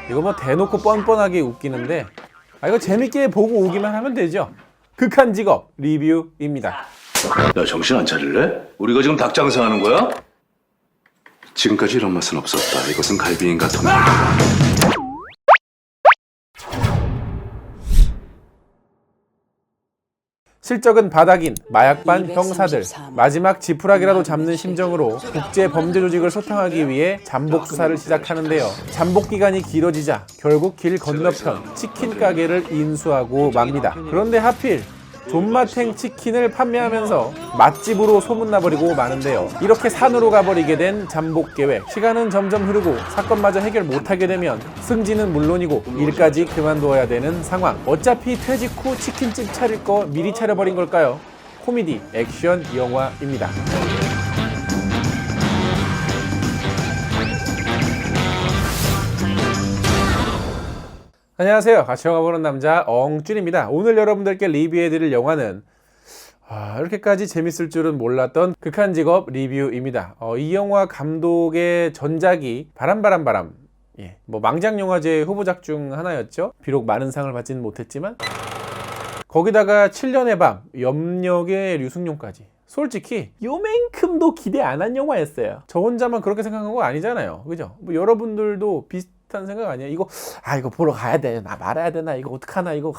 이거 뭐 대놓고 뻔뻔하게 웃기는데 이거 재밌게 보고 오기만 하면 되죠. 극한 직업 리뷰입니다. 야, 정신 안 차릴래? 우리가 지금 닭 장사하는 거야? 지금까지 이런 맛은 없었다. 이것은 갈비인가 토마. 실적은 바닥인 마약반 형사들, 마지막 지푸라기라도 잡는 심정으로 국제 범죄 조직을 소탕하기 위해 잠복 수사를 시작하는데요. 잠복 기간이 길어지자 결국 길 건너편 치킨 가게를 인수하고 맙니다. 그런데 하필 존맛탱 치킨을 판매하면서 맛집으로 소문나버리고 마는데요. 이렇게 산으로 가버리게 된 잠복 계획. 시간은 점점 흐르고 사건마저 해결 못하게 되면 승진은 물론이고 일까지 그만둬야 되는 상황. 어차피 퇴직 후 치킨집 차릴 거 미리 차려버린 걸까요? 코미디 액션 영화입니다. 안녕하세요. 같이 영화 보는 남자 엉준입니다. 오늘 여러분들께 리뷰해드릴 영화는 이렇게까지 재밌을 줄은 몰랐던 극한 직업 리뷰입니다. 이 영화 감독의 전작이 바람. 뭐 망작영화제 후보작 중 하나였죠. 비록 많은 상을 받지는 못했지만 거기다가 7년의 밤, 염력의 류승룡까지. 솔직히 요만큼도 기대 안 한 영화였어요. 저 혼자만 그렇게 생각한 거 아니잖아요. 그죠? 뭐 여러분들도 비슷한 생각 아니에요? 이거 보러 가야 돼. 나 말아야 되나? 이거 어떡하나? 이거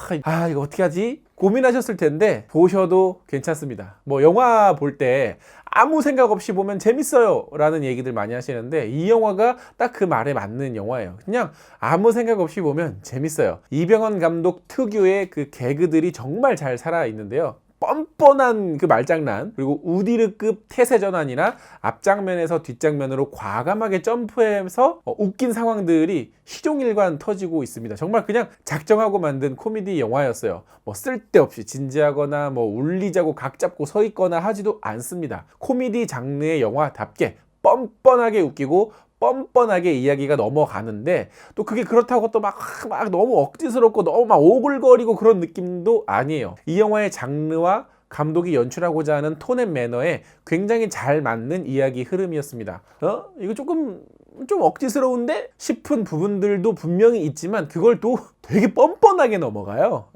어떻게 하지? 고민하셨을 텐데 보셔도 괜찮습니다. 뭐 영화 볼 때 아무 생각 없이 보면 재밌어요 라는 얘기들 많이 하시는데 이 영화가 딱 그 말에 맞는 영화예요. 그냥 아무 생각 없이 보면 재밌어요. 이병헌 감독 특유의 그 개그들이 정말 잘 살아있는데요. 뻔뻔한 그 말장난, 그리고 우디르급 태세 전환이나 앞장면에서 뒷장면으로 과감하게 점프해서 웃긴 상황들이 시종일관 터지고 있습니다. 정말 그냥 작정하고 만든 코미디 영화였어요. 뭐 쓸데없이 진지하거나 뭐 울리자고 각 잡고 서 있거나 하지도 않습니다. 코미디 장르의 영화답게 뻔뻔하게 웃기고 뻔뻔하게 이야기가 넘어가는데 또 그게 그렇다고 또 막 너무 억지스럽고 너무 막 오글거리고 그런 느낌도 아니에요. 이 영화의 장르와 감독이 연출하고자 하는 톤 앤 매너에 굉장히 잘 맞는 이야기 흐름이었습니다. 이거 좀 억지스러운데 싶은 부분들도 분명히 있지만 그걸 또 되게 뻔뻔하게 넘어가요.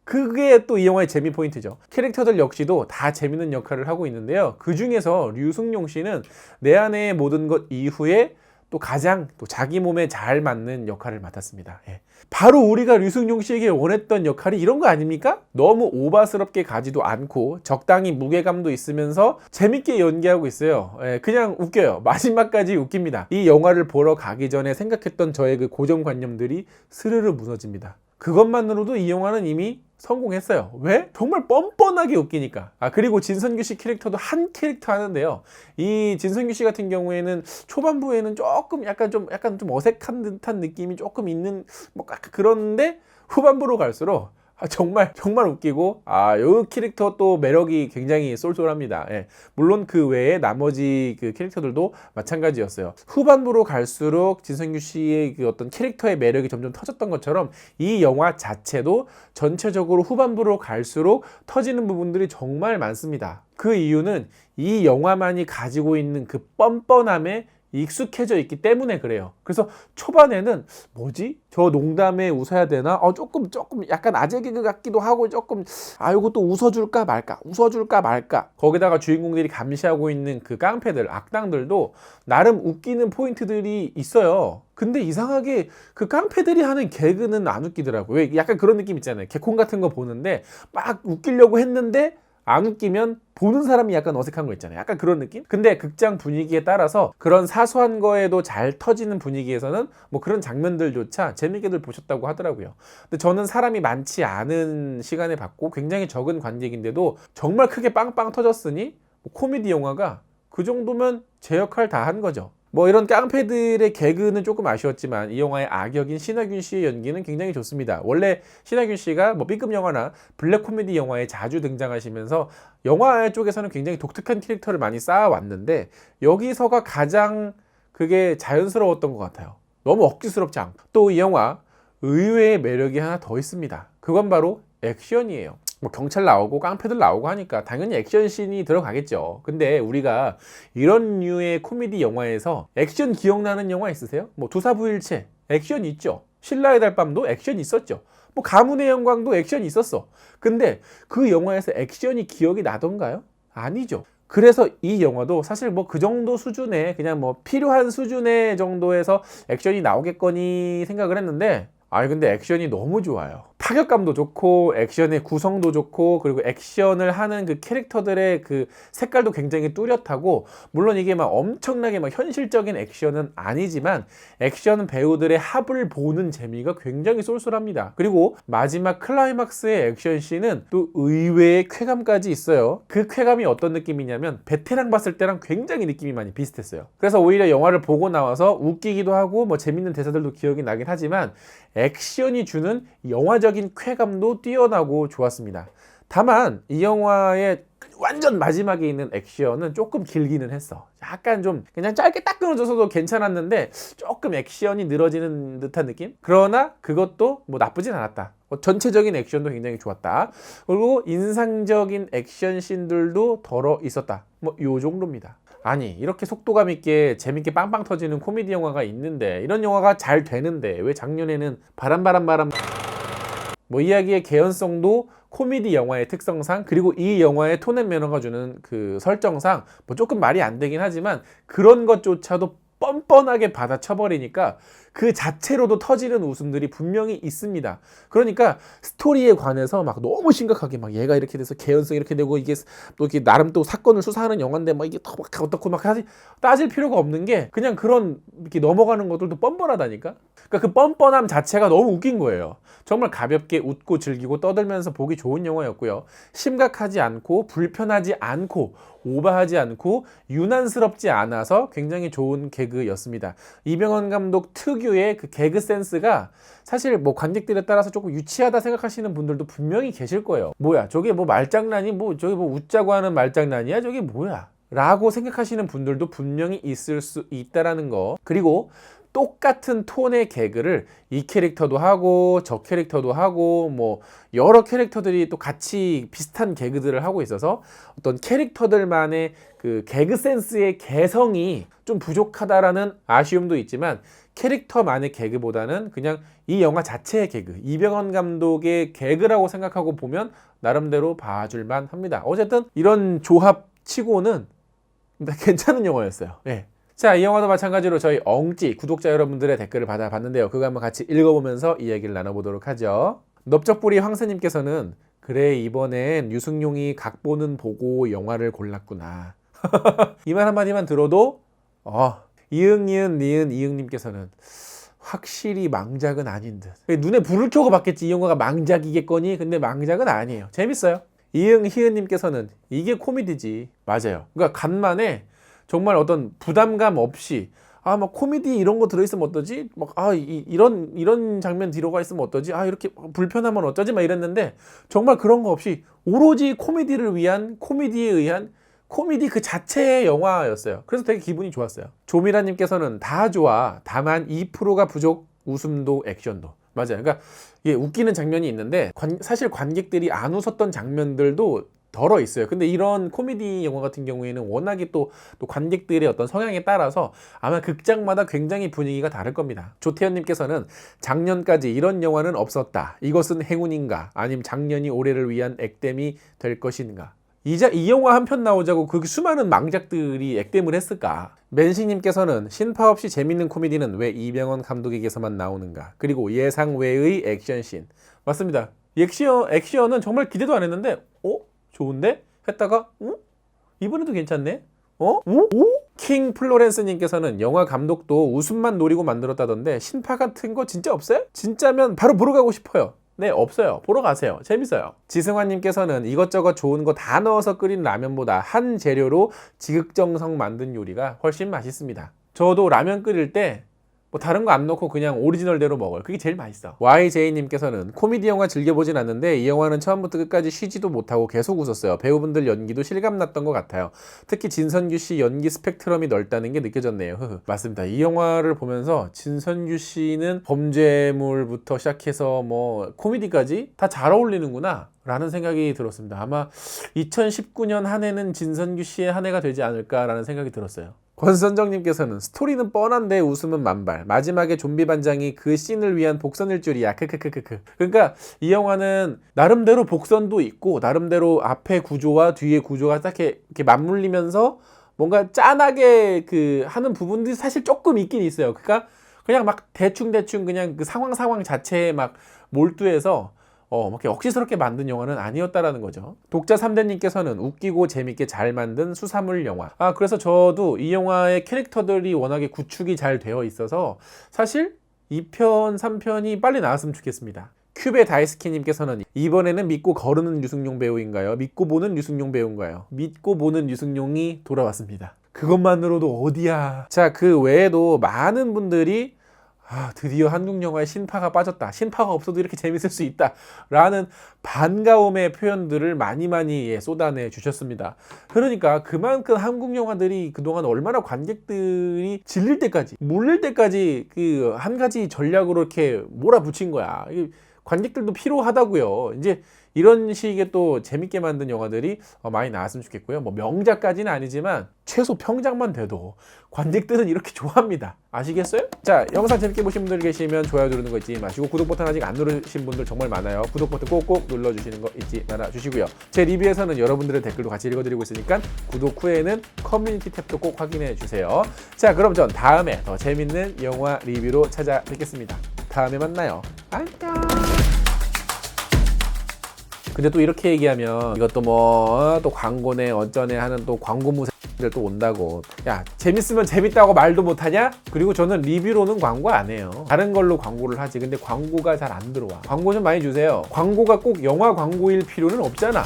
그게 또 이 영화의 재미 포인트죠. 캐릭터들 역시도 다 재밌는 역할을 하고 있는데요. 그 중에서 류승룡 씨는 내 안의 모든 것 이후에 또 가장 또 자기 몸에 잘 맞는 역할을 맡았습니다. 바로 우리가 류승룡 씨에게 원했던 역할이 이런 거 아닙니까? 너무 오바스럽게 가지도 않고 적당히 무게감도 있으면서 재밌게 연기하고 있어요. 그냥 웃겨요. 마지막까지 웃깁니다. 이 영화를 보러 가기 전에 생각했던 저의 그 고정관념들이 스르르 무너집니다. 그것만으로도 이 영화는 이미 성공했어요. 왜? 정말 뻔뻔하게 웃기니까. 그리고 진선규 씨 캐릭터도 한 캐릭터 하는데요. 이 진선규 씨 같은 경우에는 초반부에는 조금 약간 좀 어색한 듯한 느낌이 조금 있는 뭐 그런데 후반부로 갈수록 정말 웃기고 이 캐릭터 또 매력이 굉장히 쏠쏠합니다. 물론 그 외에 나머지 그 캐릭터들도 마찬가지였어요. 후반부로 갈수록 진성규 씨의 그 어떤 캐릭터의 매력이 점점 터졌던 것처럼 이 영화 자체도 전체적으로 후반부로 갈수록 터지는 부분들이 정말 많습니다. 그 이유는 이 영화만이 가지고 있는 그 뻔뻔함에 익숙해져 있기 때문에 그래요. 그래서 초반에는 뭐지? 저 농담에 웃어야 되나? 조금 약간 아재 개그 같기도 하고 조금 이것도 웃어줄까 말까. 거기다가 주인공들이 감시하고 있는 그 깡패들, 악당들도 나름 웃기는 포인트들이 있어요. 근데 이상하게 그 깡패들이 하는 개그는 안 웃기더라고요. 왜? 약간 그런 느낌 있잖아요. 개콘 같은 거 보는데 막 웃기려고 했는데 안 웃기면 보는 사람이 약간 어색한 거 있잖아요. 약간 그런 느낌? 근데 극장 분위기에 따라서 그런 사소한 거에도 잘 터지는 분위기에서는 뭐 그런 장면들조차 재밌게들 보셨다고 하더라고요. 근데 저는 사람이 많지 않은 시간에 봤고 굉장히 적은 관객인데도 정말 크게 빵빵 터졌으니 뭐 코미디 영화가 그 정도면 제 역할 다 한 거죠. 뭐 이런 깡패들의 개그는 조금 아쉬웠지만 이 영화의 악역인 신하균 씨의 연기는 굉장히 좋습니다. 원래 신하균 씨가 뭐 B급 영화나 블랙 코미디 영화에 자주 등장하시면서 영화 쪽에서는 굉장히 독특한 캐릭터를 많이 쌓아왔는데 여기서가 가장 그게 자연스러웠던 것 같아요. 너무 억지스럽지 않고. 또 이 영화 의외의 매력이 하나 더 있습니다. 그건 바로 액션이에요. 뭐 경찰 나오고 깡패들 나오고 하니까 당연히 액션씬이 들어가겠죠. 근데 우리가 이런 류의 코미디 영화에서 액션 기억나는 영화 있으세요? 뭐 두사부일체 액션 있죠. 신라의 달밤도 액션이 있었죠. 뭐 가문의 영광도 액션이 있었어. 근데 그 영화에서 액션이 기억이 나던가요? 아니죠. 그래서 이 영화도 사실 뭐 그 정도 수준의 그냥 뭐 필요한 수준의 정도에서 액션이 나오겠거니 생각을 했는데 근데 액션이 너무 좋아요. 타격감도 좋고 액션의 구성도 좋고 그리고 액션을 하는 그 캐릭터들의 그 색깔도 굉장히 뚜렷하고 물론 이게 막 엄청나게 막 현실적인 액션은 아니지만 액션 배우들의 합을 보는 재미가 굉장히 쏠쏠합니다. 그리고 마지막 클라이막스의 액션씬은 또 의외의 쾌감까지 있어요. 그 쾌감이 어떤 느낌이냐면 베테랑 봤을 때랑 굉장히 느낌이 많이 비슷했어요. 그래서 오히려 영화를 보고 나와서 웃기기도 하고 뭐 재밌는 대사들도 기억이 나긴 하지만 액션이 주는 영화적인 쾌감도 뛰어나고 좋았습니다. 다만 이 영화의 완전 마지막에 있는 액션은 조금 길기는 했어. 약간 좀 그냥 짧게 딱 끊어져서도 괜찮았는데 조금 액션이 늘어지는 듯한 느낌? 그러나 그것도 뭐 나쁘진 않았다. 전체적인 액션도 굉장히 좋았다. 그리고 인상적인 액션씬들도 덜어 있었다. 뭐 요 정도입니다. 아니 이렇게 속도감 있게 재밌게 빵빵 터지는 코미디 영화가 있는데 이런 영화가 잘 되는데 왜 작년에는 바람 뭐 이야기의 개연성도 코미디 영화의 특성상 그리고 이 영화의 톤 앤 매너가 주는 그 설정상 뭐 조금 말이 안 되긴 하지만 그런 것조차도 뻔뻔하게 받아쳐버리니까 그 자체로도 터지는 웃음들이 분명히 있습니다. 그러니까 스토리에 관해서 막 너무 심각하게 막 얘가 이렇게 돼서 개연성 이렇게 되고 이게 또 이렇게 나름 또 사건을 수사하는 영화인데 막 이게 막 어떻고 막 따질 필요가 없는 게 그냥 그런 이렇게 넘어가는 것들도 뻔뻔하다니까. 그러니까 그 뻔뻔함 자체가 너무 웃긴 거예요. 정말 가볍게 웃고 즐기고 떠들면서 보기 좋은 영화였고요. 심각하지 않고 불편하지 않고 오버하지 않고 유난스럽지 않아서 굉장히 좋은 개그였습니다. 이병헌 감독 특유의 그 개그 센스가 사실 뭐 관객들에 따라서 조금 유치하다 생각하시는 분들도 분명히 계실 거예요. 뭐야 저게 뭐 말장난이 뭐 저게 뭐 웃자고 하는 말장난이야 저게 뭐야 라고 생각하시는 분들도 분명히 있을 수 있다라는 거. 그리고 똑같은 톤의 개그를 이 캐릭터도 하고 저 캐릭터도 하고 뭐 여러 캐릭터들이 또 같이 비슷한 개그들을 하고 있어서 어떤 캐릭터들만의 그 개그 센스의 개성이 좀 부족하다라는 아쉬움도 있지만 캐릭터만의 개그보다는 그냥 이 영화 자체의 개그, 이병헌 감독의 개그라고 생각하고 보면 나름대로 봐줄만 합니다. 어쨌든 이런 조합 치고는 괜찮은 영화였어요. 네. 자, 이 영화도 마찬가지로 저희 엉찌 구독자 여러분들의 댓글을 받아봤는데요. 그거 한번 같이 읽어보면서 이야기를 나눠보도록 하죠. 넓적뿌리 황새님께서는 그래 이번엔 유승용이 각본은 보고 영화를 골랐구나. 이 말 한마디만 들어도 이응 니은 이응님께서는 확실히 망작은 아닌 듯. 눈에 불을 켜고 봤겠지 이 영화가 망작이겠거니. 근데 망작은 아니에요. 재밌어요. 이응 희은님께서는 이게 코미디지. 맞아요. 그러니까 간만에 정말 어떤 부담감 없이 막 코미디 이런 거 들어있으면 어떠지? 막 이런 장면 들어가 있으면 어떠지? 이렇게 불편하면 어쩌지? 막 이랬는데 정말 그런 거 없이 오로지 코미디를 위한 코미디에 의한 코미디 그 자체의 영화였어요. 그래서 되게 기분이 좋았어요. 조미라님께서는 다 좋아. 다만 2%가 부족. 웃음도 액션도. 맞아요. 그러니까 이게 웃기는 장면이 있는데 사실 관객들이 안 웃었던 장면들도 덜어 있어요. 근데 이런 코미디 영화 같은 경우에는 워낙에 또 관객들의 어떤 성향에 따라서 아마 극장마다 굉장히 분위기가 다를 겁니다. 조태현님께서는 작년까지 이런 영화는 없었다. 이것은 행운인가? 아니면 작년이 올해를 위한 액땜이 될 것인가? 이 영화 한 편 나오자고 그렇게 수많은 망작들이 액땜을 했을까? 맨싱님께서는 신파 없이 재밌는 코미디는 왜 이병헌 감독에게서만 나오는가? 그리고 예상 외의 액션씬. 맞습니다. 액션은 정말 기대도 안 했는데 좋은데? 했다가 이번에도 괜찮네? 킹 플로렌스님께서는 영화 감독도 웃음만 노리고 만들었다던데 신파 같은 거 진짜 없어요? 진짜면 바로 보러 가고 싶어요. 네, 없어요. 보러 가세요. 재밌어요. 지승환님께서는 이것저것 좋은 거 다 넣어서 끓인 라면보다 한 재료로 지극정성 만든 요리가 훨씬 맛있습니다. 저도 라면 끓일 때 뭐 다른 거 안 넣고 그냥 오리지널대로 먹어요. 그게 제일 맛있어. YJ님께서는 코미디 영화 즐겨보진 않는데 이 영화는 처음부터 끝까지 쉬지도 못하고 계속 웃었어요. 배우분들 연기도 실감났던 것 같아요. 특히 진선규 씨 연기 스펙트럼이 넓다는 게 느껴졌네요. 맞습니다. 이 영화를 보면서 진선규 씨는 범죄물부터 시작해서 뭐 코미디까지 다 잘 어울리는구나 라는 생각이 들었습니다. 아마 2019년 한 해는 진선규 씨의 한 해가 되지 않을까라는 생각이 들었어요. 권선정님께서는 스토리는 뻔한데 웃음은 만발. 마지막에 좀비 반장이 그 씬을 위한 복선일 줄이야. 크크크크크. 그러니까 이 영화는 나름대로 복선도 있고 나름대로 앞에 구조와 뒤에 구조가 딱 이렇게 맞물리면서 뭔가 짠하게 그 하는 부분들이 사실 조금 있긴 있어요. 그러니까 그냥 막 대충 그냥 그 상황 자체에 막 몰두해서 막 억지스럽게 만든 영화는 아니었다라는 거죠. 독자 3대님께서는 웃기고 재밌게 잘 만든 수사물 영화. 그래서 저도 이 영화의 캐릭터들이 워낙에 구축이 잘 되어 있어서 사실 2편, 3편이 빨리 나왔으면 좋겠습니다. 큐베 다이스키님께서는 이번에는 믿고 거르는 유승용 배우인가요? 믿고 보는 유승용 배우인가요? 믿고 보는 유승용이 돌아왔습니다. 그것만으로도 어디야. 자, 그 외에도 많은 분들이 드디어 한국 영화에 신파가 빠졌다. 신파가 없어도 이렇게 재밌을 수 있다. 라는 반가움의 표현들을 많이 쏟아내 주셨습니다. 그러니까 그만큼 한국 영화들이 그동안 얼마나 관객들이 질릴 때까지, 물릴 때까지 그 한 가지 전략으로 이렇게 몰아붙인 거야. 관객들도 피로하다고요. 이제 이런 식의 또 재밌게 만든 영화들이 많이 나왔으면 좋겠고요. 뭐 명작까지는 아니지만 최소 평작만 돼도 관객들은 이렇게 좋아합니다. 아시겠어요? 자, 영상 재밌게 보신 분들 계시면 좋아요 누르는 거 잊지 마시고 구독 버튼 아직 안 누르신 분들 정말 많아요. 구독 버튼 꼭꼭 눌러주시는 거 잊지 말아 주시고요. 제 리뷰에서는 여러분들의 댓글도 같이 읽어드리고 있으니까 구독 후에는 커뮤니티 탭도 꼭 확인해 주세요. 자, 그럼 전 다음에 더 재밌는 영화 리뷰로 찾아뵙겠습니다. 다음에 만나요. 안녕. 근데 또 이렇게 얘기하면 이것도 뭐 또 광고네 어쩌네 하는 또 광고무새들 또 온다고. 야, 재밌으면 재밌다고 말도 못하냐? 그리고 저는 리뷰로는 광고 안 해요. 다른 걸로 광고를 하지. 근데 광고가 잘 안 들어와. 광고 좀 많이 주세요. 광고가 꼭 영화 광고일 필요는 없잖아.